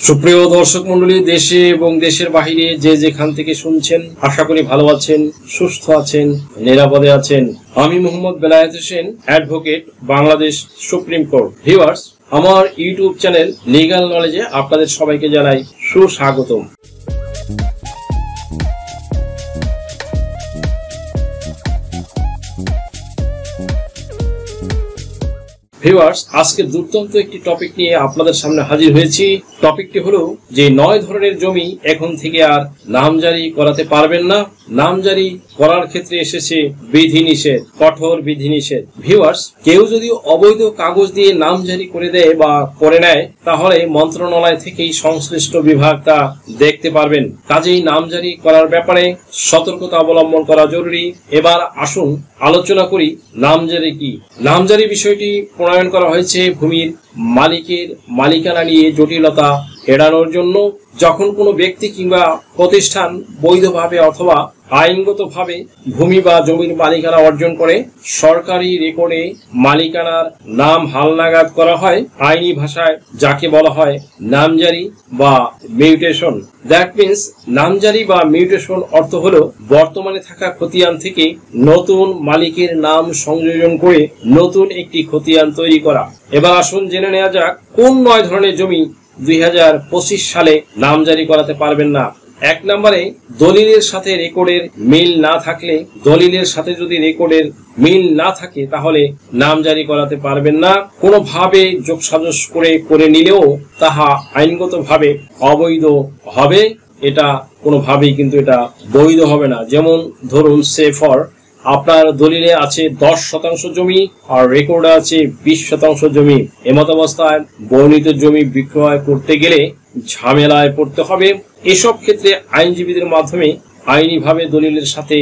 সুপ্রিয় দর্শক মন্ডলী, দেশে এবং দেশের বাইরে যে যেখান থেকে শুনছেন, আশা করি ভালো আছেন, সুস্থ আছেন, নিরাপদে আছেন। আমি Mohammad Belayet Hossain, advocate, Bangladesh supreme court. Viewers, আমার ইউটিউব চ্যানেল লিগ্যাল নলেজে আপনাদের সবাইকে জানাই সুস্বাগতম। ভিউয়ার্স, আজকে দুর্দান্ত একটি টপিক নিয়ে আপনাদের সামনে হাজির হয়েছি। টপিকটি হলো যে 9 ধরনের জমি এখন থেকে আর নামজারি করাতে পারবেন না। নামজারি করার ক্ষেত্রে এসেছে বিধিনিষেধ, কঠোর বিধিনিষেধ। ভিউয়ার্স, কেউ যদি অবৈধ কাগজ দিয়ে নামজারি করে দেয় বা করে নেয়, তাহলে মন্ত্রণালয় থেকেই সংশ্লিষ্ট বিভাগ তা দেখতে পারবেন। কাজেই নামজারি করার ব্যাপারে সতর্কতা অবলম্বন করা জরুরি। এবার আসুন আলোচনা করি নামজারি কি। নামজারি বিষয়টি প্রণয়ন করা হয়েছে ভূমির মালিকের মালিকানা নিয়ে জটিলতা এড়ানোর জন্য। যখন কোনো ব্যক্তি কিংবা প্রতিষ্ঠান বৈধভাবে অথবা আইনগতভাবে ভূমি বা জমির মালিকানা অর্জন করে সরকারি রেকর্ডে মালিকানার নাম হালনাগাদ করা হয়, আইনি ভাষায় যাকে বলা হয় নামজারি বা মিউটেশন। দ্যাট মিন্স নামজারি বা মিউটেশন অর্থ হলো বর্তমানে থাকা খতিয়ান থেকে নতুন মালিকের নাম সংযোজন করে নতুন একটি খতিয়ান তৈরি করা। এবার আসুন জেনে নেওয়া যাক কোন 9 ধরনের জমি 2025 সালে নামজারি করাতে পারবেন না। 1 নম্বরে, দলিলের সাথে রেকর্ডের মিল না থাকলে। দলিলের সাথে যদি রেকর্ডের মিল না থাকে তাহলে নামজারি করাতে পারবেন না। কোনোভাবে যোগসাজশ করে নিলেও তাহা আইনগতভাবে অবৈধ হবে। এটা কোনোভাবেই কিন্তু এটা বৈধ হবে না। যেমন ধরুন, সে ফর আপনার দলিলে আছে 10% জমি আর রেকর্ডে আছে 20% জমি। এমতাবস্থায় বর্ণিত জমি বিক্রয় করতে গেলে ঝামেলায় পড়তে হবে। এসব ক্ষেত্রে আইনজীবীদের মাধ্যমে আইনিভাবে দলিলের সাথে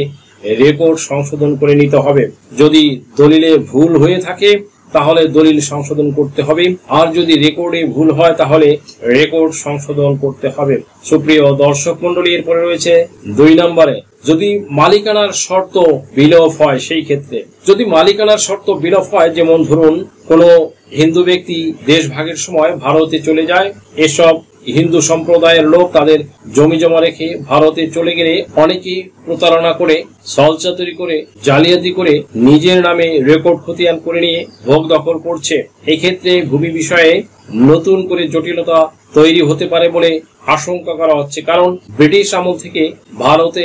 রেকর্ড সংশোধন করে নিতে হবে। যদি দলিলে ভুল হয়ে থাকে তাহলে দলিল সংশোধন করতে হবে, আর যদি রেকর্ডে ভুল হয় তাহলে রেকর্ড সংশোধন করতে হবে। সুপ্রিয় দর্শক মন্ডলী, এরপরে রয়েছে 2 নম্বরে, যদি মালিকানার শর্ত বিলোপ হয়। সেই ক্ষেত্রে যদি মালিকানার শর্ত বিলোপ হয়, যেমন ধরুন কোনো হিন্দু ব্যক্তি দেশ ভাগের সময় ভারতে চলে যায়, এসব হিন্দু সম্প্রদায়ের লোক তাদের জমি জমা রেখে ভারতে চলে গেলে অনেকেই প্রতারণা করে, ছলচাতুরি করে, জালিয়াতি করে নিজের নামে রেকর্ড খতিয়ান করে নিয়ে ভোগ দখল করছে। এক্ষেত্রে ভূমি বিষয়ে নতুন করে জটিলতা তৈরি হতে পারে বলে আশঙ্কা করা হচ্ছে। কারণ ব্রিটিশ আমল থেকে ভারতে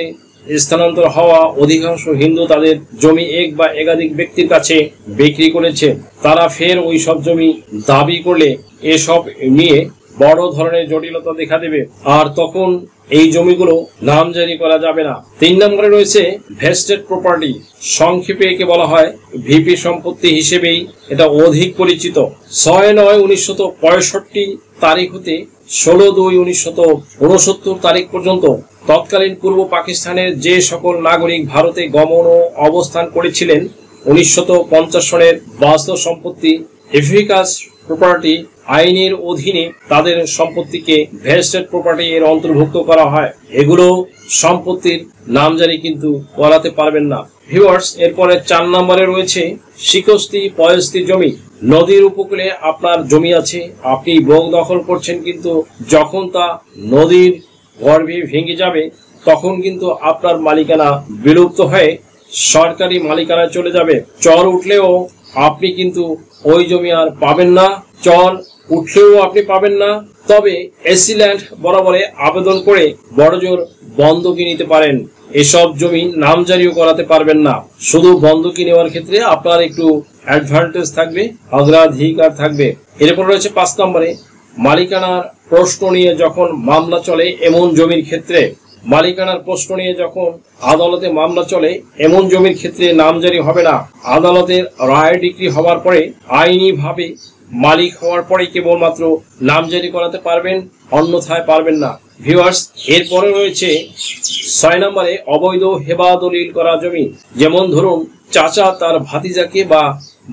স্থানান্তর হওয়া অধিকাংশ হিন্দু তাদের জমি এক বা একাধিক ব্যক্তির কাছে বিক্রি করেছে। তারা ফের ওই সব জমি দাবি করলে এসব নিয়ে বড় ধরনের জটিলতা দেখা দেবে, আর তখন এই জমিগুলো নামজারি করা যাবে না। 3 নম্বরে রয়েছে ভেস্টেড প্রপার্টি। সংক্ষেপে একে বলা হয় ভিপি সম্পত্তি হিসেবেই এটা অধিক পরিচিত। 6/9/1965 তারিখ হতে 16/2/1969 তারিখ পর্যন্ত তৎকালীন পূর্ব পাকিস্তানের যে সকল নাগরিক ভারতে গমন ও অবস্থান করেছিলেন, 1950 সনের বাস্তব সম্পত্তি এফিকাস প্রপার্টি আইনের অধীনে তাদের সম্পত্তিকে ভেস্টেড প্রপার্টি এর অন্তর্ভুক্ত করা হয়। এগুলো সম্পত্তির নামজারি কিন্তু করাতে পারবেন না। ভিউয়ার্স, এরপরে 4 নম্বরে রয়েছে শিকস্তি পয়স্তি জমি। নদীর উপকূলে আপনার জমি আছে, আপনি ভোগ দখল করছেন, কিন্তু যখন তা নদীর গর্ভে ভেঙে যাবে তখন কিন্তু আপনার মালিকানা বিলুপ্ত হয়ে সরকারি মালিকানায় চলে যাবে। চর উঠলেও আপনি কিন্তু ওই জমি আর পাবেন না। চর উঠলেও আপনি পাবেন না। তবে এসি ল্যান্ড বরাবরে আবেদন করে বড়জোর বন্ধকি নিতে পারেন। এসব জমি নামজারিও করাতে পারবেন না। শুধু বন্ধকি নেওয়ার ক্ষেত্রে আপনার একটু অ্যাডভান্টেজ থাকবে, অগ্রাধিকার থাকবে। এরপর রয়েছে 5 নম্বরে, মালিকানার প্রশ্ন নিয়ে যখন মামলা চলে এমন জমির ক্ষেত্রে। মালিকানার প্রশ্ন নিয়ে যখন আদালতে মামলা চলে এমন জমির ক্ষেত্রে নামজারি হবে না। আদালতের রায় ডিক্রি হওয়ার পরে আইনি ভাবে মালিক হওয়ার পরে কেবলমাত্র নামজারি করাতে পারবেন, অন্যথায় পারবেন না। ভিউয়ার্স, এরপরে রয়েছে 6 নম্বরে অবৈধ হেবা দলিল করা জমি। যেমন ধরুন, চাচা তার ভাতিজাকে বা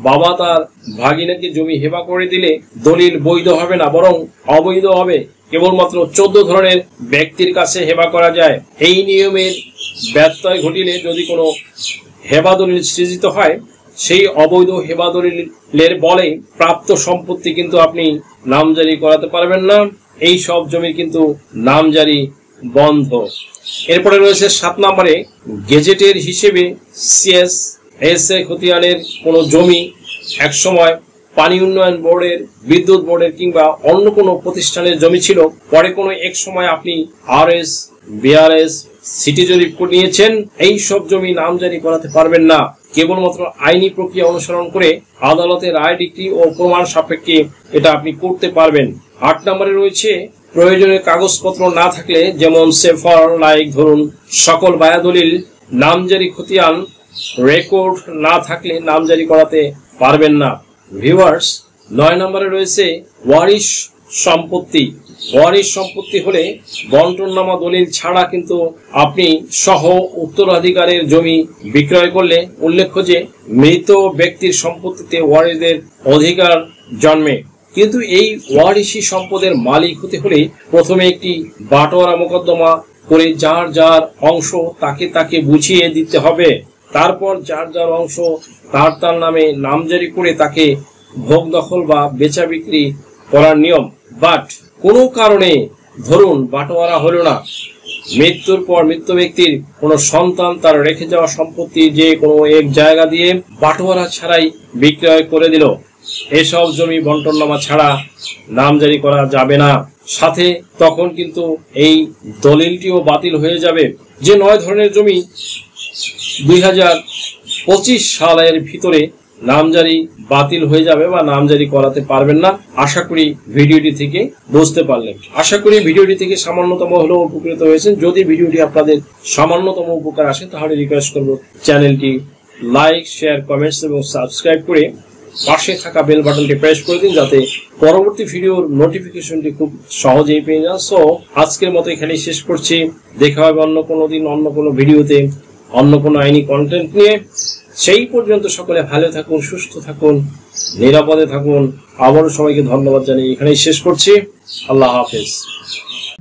বাবা তার ভাগিনাকে জমি হেবা করে দিলে দলিল বৈধ হবে না, বরং অবৈধ হবে। কেবলমাত্র 14 ধরনের ব্যক্তির কাছে হেবা করা যায়। এই নিয়মের ব্যত্যয় ঘটিলে যদি কোনো হেবা দলিল সৃজিত হয়, সেই অবৈধ হেবা দলিলের বলে প্রাপ্ত সম্পত্তি কিন্তু আপনি নামজারি করাতে পারবেন না। এই সব জমির কিন্তু নামজারি বন্ধ। এরপরে রয়েছে 7 নম্বরে, গেজেটের হিসেবে সিএস খতিয়ানের কোনো জমি একসময় পানি উন্নয়ন বোর্ডের, বিদ্যুৎ বোর্ডের কিংবা অন্য কোনো প্রতিষ্ঠানের জমি ছিল, পরে কোনো এক সময় আপনি আরএস, বিআরএস, সিটি জরিপ নিয়েছেন, এই সব জমি নামজারি করাতে পারবেন না। কেবলমাত্র আইনি প্রক্রিয়া অনুসরণ করে আদালতের রায়, ডিক্রি ও প্রমাণ সাপেক্ষে এটা আপনি করতে পারবেন। 8 নম্বরে রয়েছে, প্রয়োজনীয় কাগজপত্র না থাকলে, যেমন সেফার লাইক ধরুন সকল বায়াদলিল, নামজারি খতিয়ান রেকর্ড না থাকলে নামজারি করাতে পারবেন না। ভিউয়ার্স, 9 নম্বরে রয়েছে ওয়ারিশ সম্পত্তি। ওয়ারিশ সম্পত্তি হলে বন্টননামা দলিল ছাড়া কিন্তু আপনি সহ উত্তরাধিকারের জমি বিক্রয় করলে উল্লেখ্য যে মৃত ব্যক্তির সম্পত্তিতে ওয়ারিশদের অধিকার জন্মে। কিন্তু এই ওয়ারিশি সম্পদের মালিক হতে হলে প্রথমে একটি বাটোয়ারা মোকদ্দমা করে যার যার অংশ তাকে তাকে বুঝিয়ে দিতে হবে। তারপর যার যার অংশ তার তার নামে নামজারি করে তাকে ভোগ দখল বা বেচা বিক্রি করার নিয়ম। বাট কোনো কারণে ধরুন বাটোয়ারা হলো না, মৃত্যুর পর মৃত ব্যক্তির কোনো সন্তান তার রেখে যাওয়া সম্পত্তি যে কোনো এক জায়গা দিয়ে বাটোয়ারা ছাড়াই বিক্রয় করে দিল, এসব জমি বন্টননামা ছাড়া নামজারি করা যাবে না। সাথে তখন কিন্তু এই দলিলটিও বাতিল হয়ে যাবে। যে 9 ধরনের জমি 2025 সালের ভিতরে নামজারি বাতিল হয়ে যাবে বা নামজারি করাতে পারবেন না, আশা করি ভিডিওটি থেকে বুঝতে পারলেন। আশা করি ভিডিওটি থেকে সামান্যতম হলেও উপকৃত হয়েছেন। যদি ভিডিওটি আপনাদের সামান্যতম উপকার আসে তাহলে রিকোয়েস্ট করব চ্যানেলটি লাইক, শেয়ার, কমেন্টস এবং সাবস্ক্রাইব করে পাশে থাকা বেল বাটনটি প্রেস করে দিন, যাতে পরবর্তী ভিডিওর নোটিফিকেশনটি খুব সহজেই পেয়ে যান। সো আজকের মতো এখানেই শেষ করছি। দেখা হবে অন্য কোনো দিন, অন্য কোনো ভিডিওতে, অন্য কোনো আইনি কন্টেন্ট নিয়ে। সেই পর্যন্ত সকলে ভালো থাকুন, সুস্থ থাকুন, নিরাপদে থাকুন। আবারও সবাইকে ধন্যবাদ জানিয়ে এখানেই শেষ করছি। আল্লাহ হাফেজ।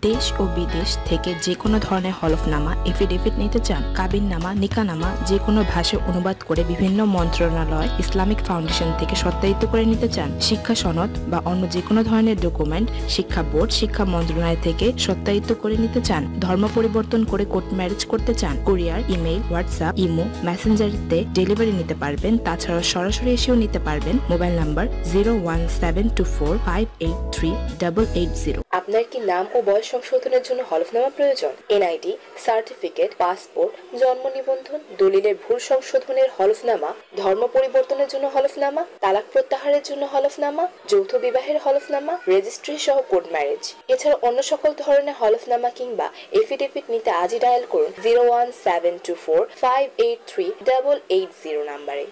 দেশ ও বিদেশ থেকে যে কোনো ধরনের হলফনামা, এফিডেভিট নিতে চান, কাবিননামা, নিকানামা যে কোনো ভাষায় অনুবাদ করে বিভিন্ন মন্ত্রণালয়, ইসলামিক ফাউন্ডেশন থেকে সত্যায়িত করে নিতে চান, শিক্ষা সনদ বা অন্য যে কোনো ধরনের ডকুমেন্ট শিক্ষা বোর্ড, শিক্ষা মন্ত্রণালয় থেকে সত্যায়িত করে নিতে চান, ধর্ম পরিবর্তন করে কোর্ট ম্যারেজ করতে চান, কুরিয়ার, ইমেইল, হোয়াটসঅ্যাপ, ইমো, মেসেঞ্জারিতে ডেলিভারি নিতে পারবেন। তাছাড়াও সরাসরি এসেও নিতে পারবেন। Mobile number 01724583880। আপনার কি নাম ও বয়স সংশোধনের জন্য হলফনামা প্রয়োজন? এনআইডি, সার্টিফিকেট, পাসপোর্ট, জন্ম নিবন্ধন, দলিলের ভুল সংশোধনের হলফনামা, ধর্ম পরিবর্তনের জন্য হলফনামা, তালাক প্রত্যাহারের জন্য হলফনামা, যৌথ বিবাহের হলফনামা, রেজিস্ট্রি সহ কোর্ট ম্যারেজ, এছাড়া অন্য সকল ধরনের হলফনামা কিংবা এফিডেভিট নিতে আজই ডায়াল করুন 01724583880 নাম্বারে।